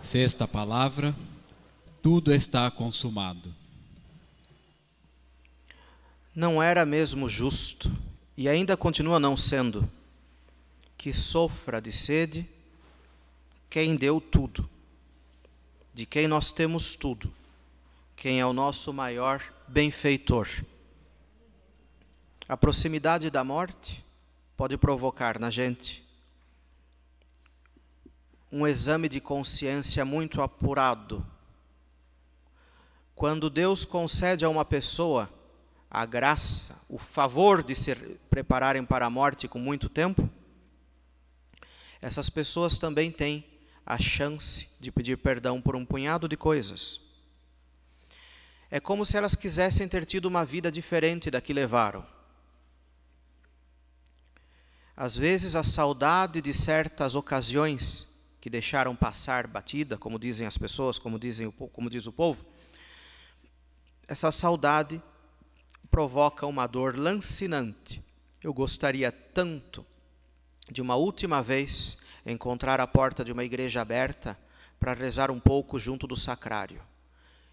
Sexta palavra: tudo está consumado. Não era mesmo justo, e ainda continua não sendo, que sofra de sede quem deu tudo, de quem nós temos tudo, quem é o nosso maior benfeitor. A proximidade da morte pode provocar na gente um exame de consciência muito apurado. Quando Deus concede a uma pessoa a graça, o favor de se prepararem para a morte com muito tempo, essas pessoas também têm a chance de pedir perdão por um punhado de coisas. É como se elas quisessem ter tido uma vida diferente da que levaram. Às vezes a saudade de certas ocasiões que deixaram passar batida, como dizem as pessoas, como diz o povo, essa saudade provoca uma dor lancinante. Eu gostaria tanto de uma última vez encontrar a porta de uma igreja aberta para rezar um pouco junto do sacrário.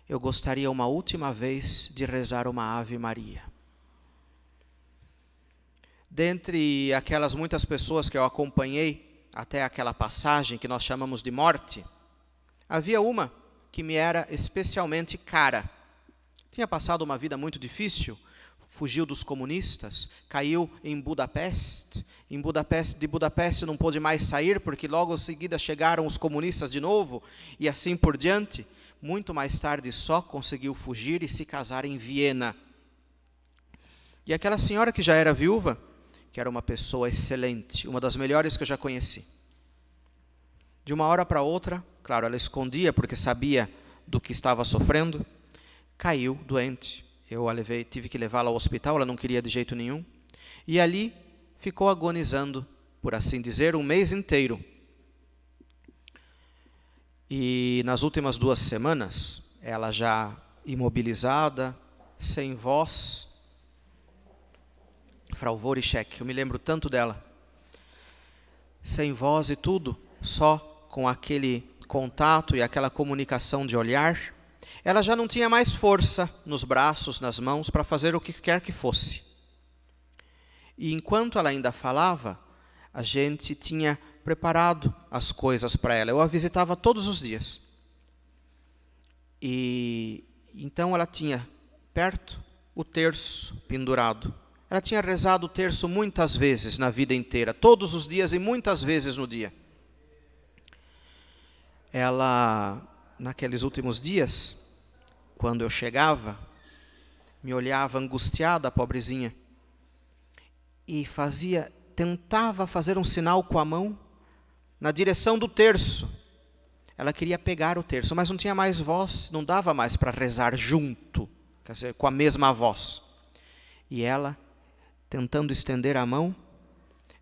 Eu gostaria uma última vez de rezar uma Ave Maria. Dentre aquelas muitas pessoas que eu acompanhei até aquela passagem que nós chamamos de morte, havia uma que me era especialmente cara. Tinha passado uma vida muito difícil, fugiu dos comunistas, caiu em Budapeste. De Budapeste não pôde mais sair, porque logo em seguida chegaram os comunistas de novo, e assim por diante. Muito mais tarde só conseguiu fugir e se casar em Viena. E aquela senhora que já era viúva, que era uma pessoa excelente, uma das melhores que eu já conheci. De uma hora para outra, claro, ela escondia porque sabia do que estava sofrendo, caiu doente. Eu a levei, tive que levá-la ao hospital, ela não queria de jeito nenhum. E ali ficou agonizando, por assim dizer, um mês inteiro. E nas últimas 2 semanas, ela já imobilizada, sem voz, Frau Worischek, eu me lembro tanto dela, sem voz e tudo, só com aquele contato e aquela comunicação de olhar. Ela já não tinha mais força nos braços, nas mãos, para fazer o que quer que fosse. E enquanto ela ainda falava, a gente tinha preparado as coisas para ela. Eu a visitava todos os dias. E então ela tinha perto o terço pendurado. Ela tinha rezado o terço muitas vezes na vida inteira, todos os dias e muitas vezes no dia. Ela, naqueles últimos dias, quando eu chegava, me olhava angustiada, a pobrezinha, e tentava fazer um sinal com a mão na direção do terço. Ela queria pegar o terço, mas não tinha mais voz, não dava mais para rezar junto, quer dizer, com a mesma voz. E ela, tentando estender a mão,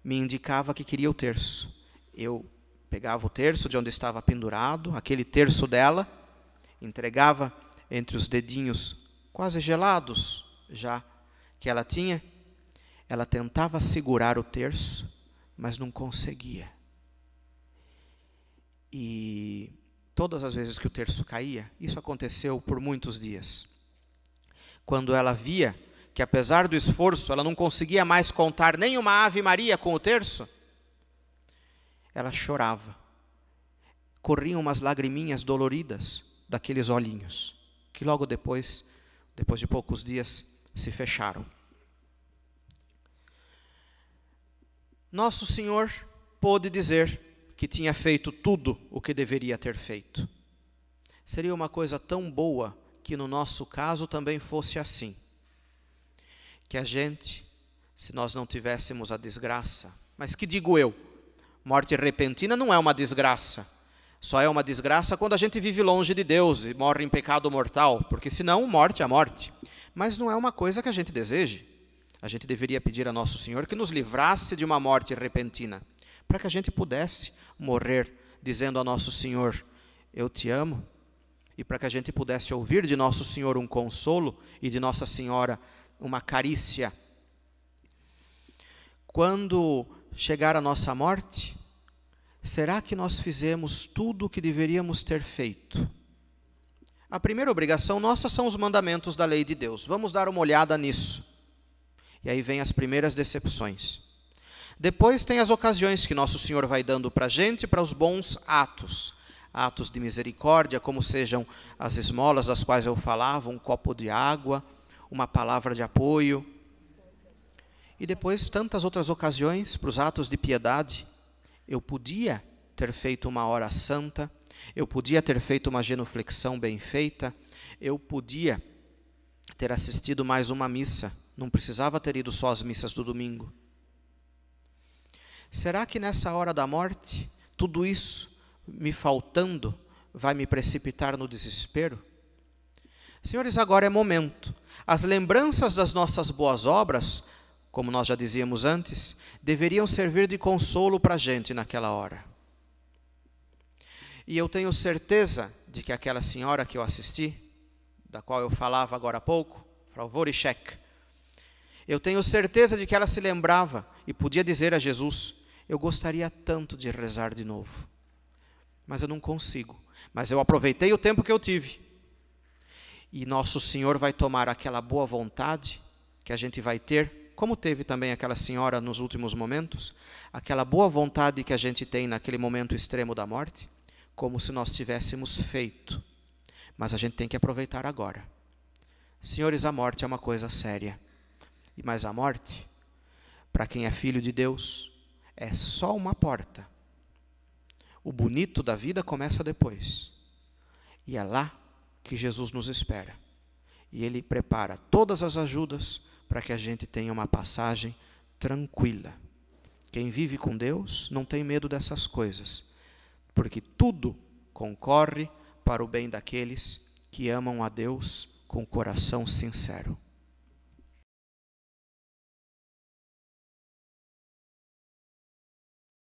me indicava que queria o terço. Eu pegava o terço de onde estava pendurado, aquele terço dela, entregava entre os dedinhos quase gelados já que ela tinha. Ela tentava segurar o terço, mas não conseguia. E todas as vezes que o terço caía, isso aconteceu por muitos dias. Quando ela via que, apesar do esforço, ela não conseguia mais contar nem uma Ave Maria com o terço, ela chorava. Corriam umas lagriminhas doloridas daqueles olhinhos, que logo depois de poucos dias, se fecharam. Nosso Senhor pôde dizer que tinha feito tudo o que deveria ter feito. Seria uma coisa tão boa que no nosso caso também fosse assim. Que a gente, se nós não tivéssemos a desgraça, mas que digo eu, morte repentina não é uma desgraça. Só é uma desgraça quando a gente vive longe de Deus e morre em pecado mortal, porque senão morte é a morte. Mas não é uma coisa que a gente deseje. A gente deveria pedir a Nosso Senhor que nos livrasse de uma morte repentina, para que a gente pudesse morrer dizendo a Nosso Senhor, eu te amo, e para que a gente pudesse ouvir de Nosso Senhor um consolo e de Nossa Senhora uma carícia. Quando chegar a nossa morte, será que nós fizemos tudo o que deveríamos ter feito? A primeira obrigação nossa são os mandamentos da lei de Deus. Vamos dar uma olhada nisso. E aí vem as primeiras decepções. Depois tem as ocasiões que Nosso Senhor vai dando para a gente, para os bons atos. Atos de misericórdia, como sejam as esmolas das quais eu falava, um copo de água, uma palavra de apoio. E depois tantas outras ocasiões para os atos de piedade. Eu podia ter feito uma hora santa, eu podia ter feito uma genuflexão bem feita, eu podia ter assistido mais uma missa, não precisava ter ido só às missas do domingo. Será que nessa hora da morte, tudo isso me faltando vai me precipitar no desespero? Senhores, agora é momento. As lembranças das nossas boas obras, como nós já dizíamos antes, deveriam servir de consolo para a gente naquela hora. E eu tenho certeza de que aquela senhora que eu assisti, da qual eu falava agora há pouco, Frau Worischek, eu tenho certeza de que ela se lembrava e podia dizer a Jesus: eu gostaria tanto de rezar de novo, mas eu não consigo. Mas eu aproveitei o tempo que eu tive. E Nosso Senhor vai tomar aquela boa vontade que a gente vai ter, como teve também aquela senhora nos últimos momentos, aquela boa vontade que a gente tem naquele momento extremo da morte, como se nós tivéssemos feito. Mas a gente tem que aproveitar agora. Senhores, a morte é uma coisa séria. Mas a morte, para quem é filho de Deus, é só uma porta. O bonito da vida começa depois. E é lá que Jesus nos espera. E Ele prepara todas as ajudas para que a gente tenha uma passagem tranquila. Quem vive com Deus não tem medo dessas coisas, porque tudo concorre para o bem daqueles que amam a Deus com o coração sincero.